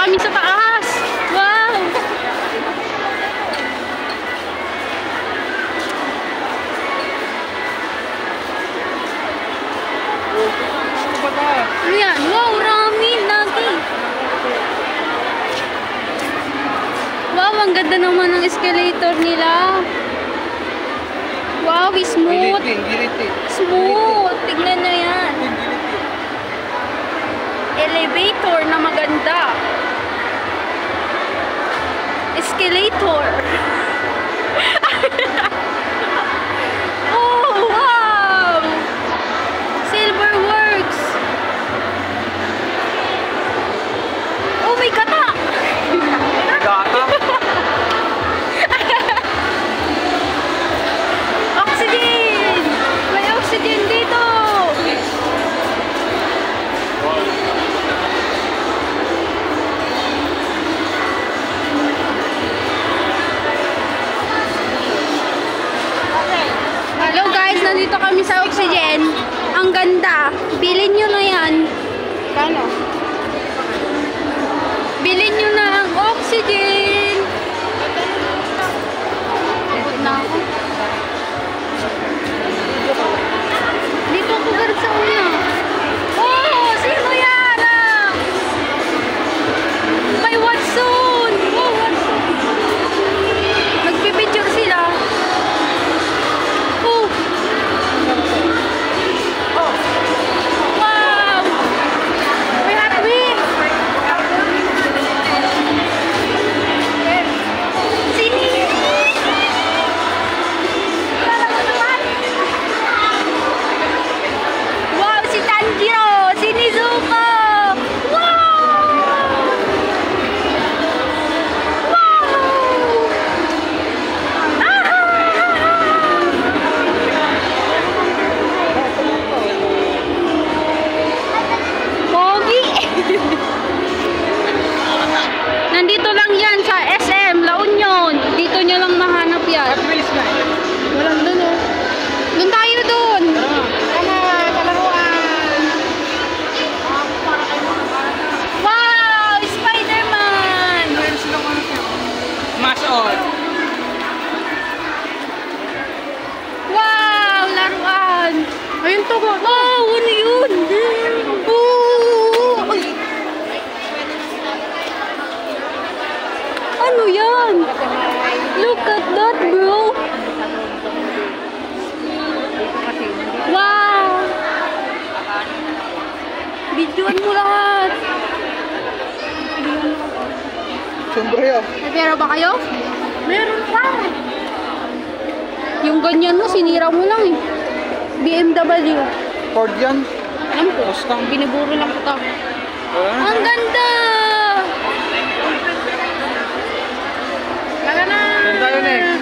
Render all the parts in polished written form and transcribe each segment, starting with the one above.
kami sa taas. Wow! Ano yan? Wow, ramen lagi. Wow, ang ganda naman ng escalator nila. Wow, smooth. Smooth. Tignan nyo yan. Elevator na maganda. Escalator. Oh, wow! Silver Works. Oh, may gata. Gata? Oxygen! May oxygen dito. Hello guys, nandito kami sa oxygen. Ang ganda. Bilhin nyo na yan. Kano? Bilhin nyo na ang oxygen. Pagod na ako. Dito ako galit sa una. Oh, sino yan? May Watson. Oh, Watson. Nagpipicture sila. Oh. Wow. May Hot Wheels. Sini. Wow, si Tanjiro, si Nezuko. Wow! Wow! Pogi! Nandito lang yan sa SM, La Union. Dito nyo lang mahanap yan. Walang doon oh. Doon tayo doon. Wow! Spider-Man! Mash on. Wow! Laruan! Ayun to ba? Wow! Ano yun? Oh! Ay! Ano yan? Look at that, bro! Wow! Videoan mo lahat! Siyempre yun. May pera ba kayo? Meron pa! Yung ganyan mo, sinira mo lang eh. BMW. Ford yan. Alam ko, Mustang. biniburo lang kita. Wala na. Ang ganda! Laga na! Saan tayo next?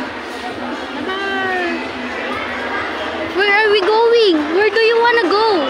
Where are we going? Where do you wanna go?